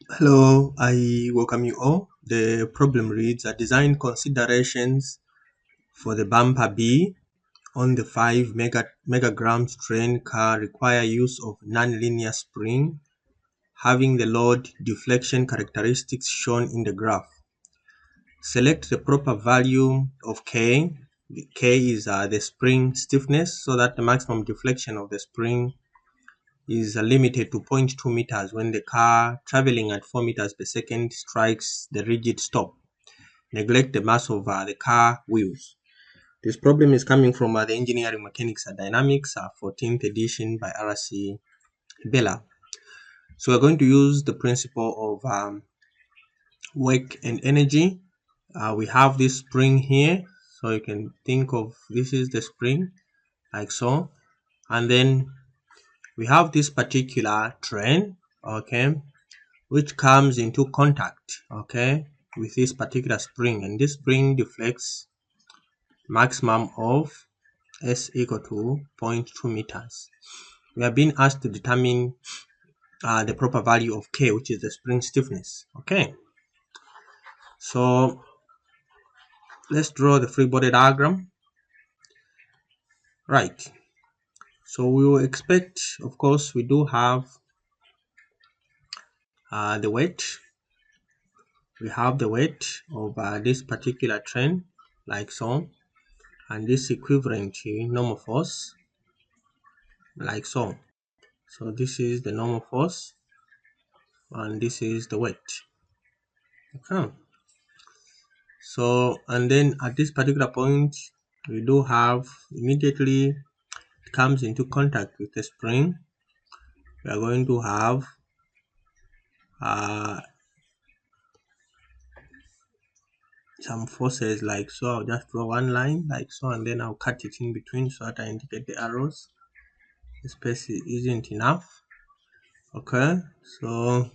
Hello, I welcome you all. The problem reads design considerations for the bumper B on the 5 megagram strain car require use of nonlinear spring having the load deflection characteristics shown in the graph. Select the proper value of K. K is the spring stiffness, so that the maximum deflection of the spring is limited to 0.2 meters when the car traveling at 4 meters per second strikes the rigid stop. Neglect the mass of the car wheels. This problem is coming from the Engineering Mechanics and Dynamics 14th edition by RC Hibbeler. So we're going to use the principle of work and energy. We have this spring here, so you can think of this is the spring, like so. And then we have this particular train, okay, which comes into contact, okay, with this particular spring, and this spring deflects maximum of S equal to 0.2 meters. We are being asked to determine the proper value of K, which is the spring stiffness. Okay, so let's draw the free body diagram. Right, so we will expect, of course, we do have the weight. We have the weight of this particular train, like so, and this equivalent to normal force, like so. So this is the normal force, and this is the weight. Okay. So, and then at this particular point, we do have immediately it comes into contact with the spring. We are going to have some forces like so. I'll just draw one line like so, and then I'll cut it in between so that I indicate the arrows. The space isn't enough. Okay, so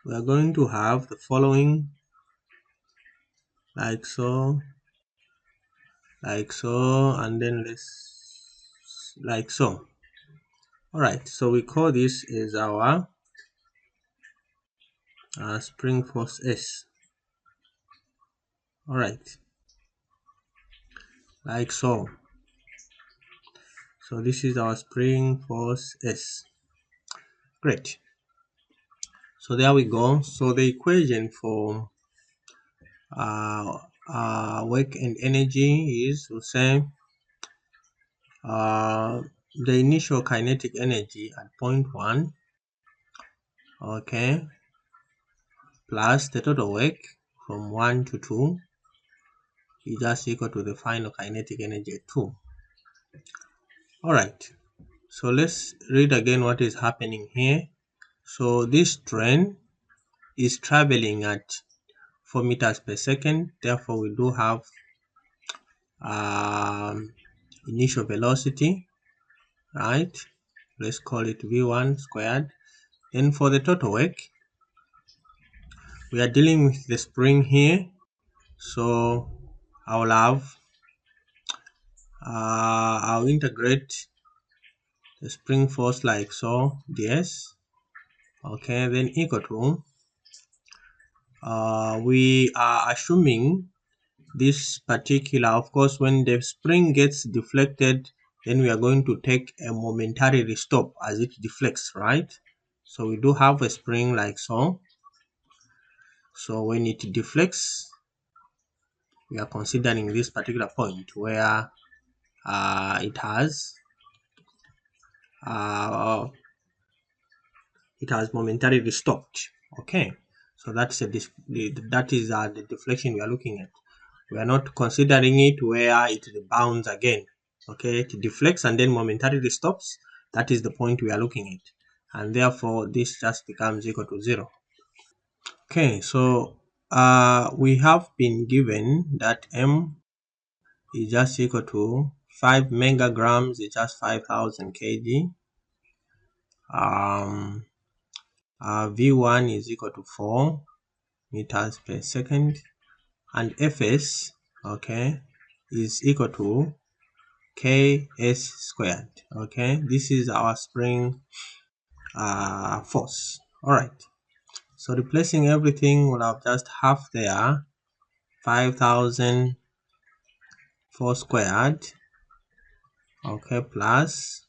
we are going to have the following, like so, and then let's like so. All right, so we call this is our spring force S. All right, like so. So this is our spring force S. Great. So there we go. So the equation for work and energy is the same. The initial kinetic energy at point 1, okay, plus the total work from 1 to 2 is just equal to the final kinetic energy at 2. All right, so let's read again what is happening here. So this train is traveling at 4 meters per second, therefore we do have initial velocity, right? Let's call it v1 squared. Then for the total work, we are dealing with the spring here, so I'll integrate the spring force like so, ds, okay, then equal to we are assuming this particular, of course, when the spring gets deflected, then we are going to take a momentary stop as it deflects, right? So we do have a spring like so. So when it deflects, we are considering this particular point where it has momentarily stopped. Okay, so that's the deflection we are looking at. We are not considering it where it rebounds again. Okay, it deflects and then momentarily stops. That is the point we are looking at, and therefore this just becomes equal to 0. Okay, so we have been given that m is just equal to 5 megagrams, is just 5,000 kg. V1 is equal to 4 meters per second, and Fs, okay, is equal to ks squared. Okay, this is our spring force. All right, so replacing everything, we'll have just half there, 5,000 force squared, okay, plus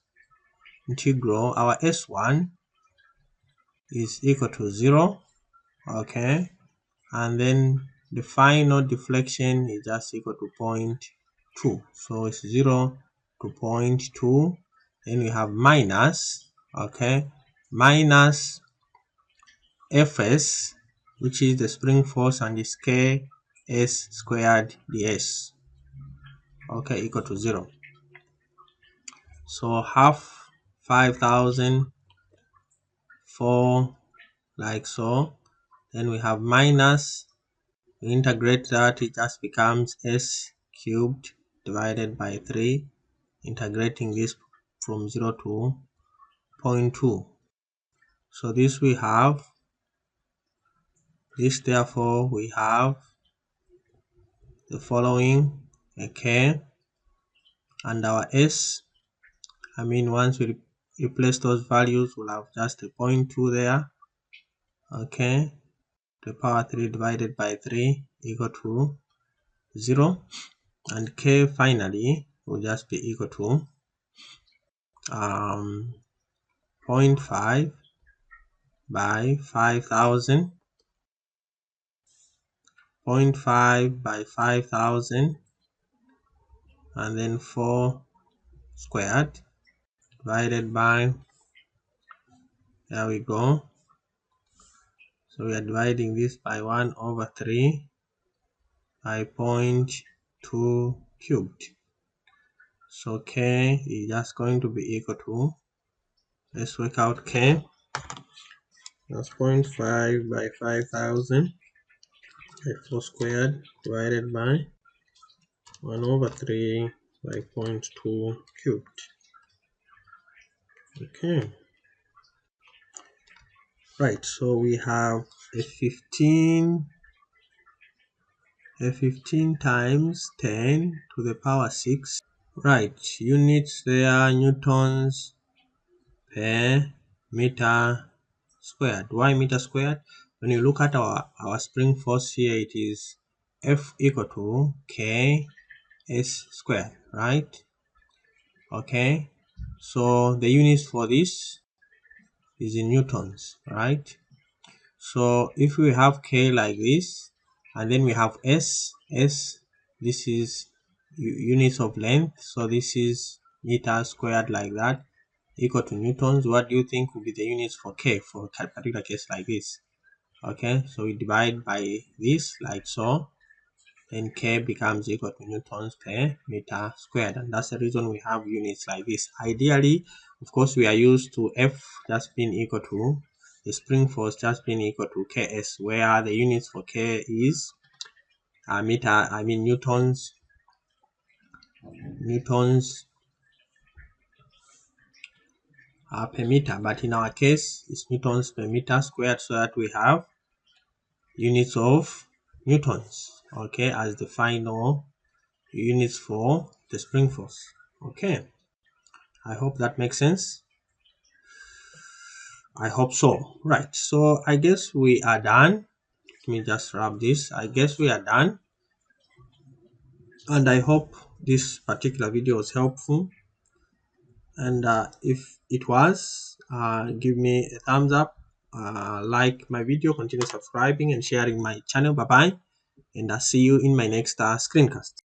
integral, our s1 is equal to 0, okay, and then the final deflection is just equal to 0.2, so it's 0 to 0.2. Then we have minus, okay, minus Fs, which is the spring force, and is ks squared ds, okay, equal to 0. So half 5,000 for like so. Then we have minus, we integrate that, it just becomes s cubed divided by 3, integrating this from 0 to 0.2. So this we have, this therefore we have the following, okay, and our s, I mean once we replace those values, we'll have just a 0.2 there, okay, the power 3 divided by 3 equal to 0, and k finally will just be equal to 0.5 by 5,000, 0.5 by 5,000, and then 4 squared divided by, there we go, so we are dividing this by 1 over 3 by 0.2 cubed. So k is just going to be equal to, let's work out k, that's 0.5 by 5,000 by 4 squared divided by 1 over 3 by 0.2 cubed. Okay, right, so we have a 15 times 10 to the power 6. Right, units there, newtons per meter squared. Why meter squared? When you look at our spring force here, it is F equal to K S squared, right? Okay, so the units for this is in newtons, right? So if we have K like this, and then we have S, this is units of length, so this is meter squared like that, equal to newtons. What do you think will be the units for K for a particular case like this? Okay, so we divide by this like so, then K becomes equal to newtons per meter squared, and that's the reason we have units like this. Ideally, of course, we are used to F just being equal to the spring force just being equal to Ks, where the units for K is newtons per meter, but in our case it's newtons per meter squared, so that we have units of newtons, okay, as the final units for the spring force. Okay, I hope that makes sense. I hope so. Right, so I guess we are done. Let me just wrap this. I guess we are done, and I hope this particular video was helpful, and if it was, give me a thumbs up, like my video, continue subscribing and sharing my channel. Bye bye, and I'll see you in my next screencast.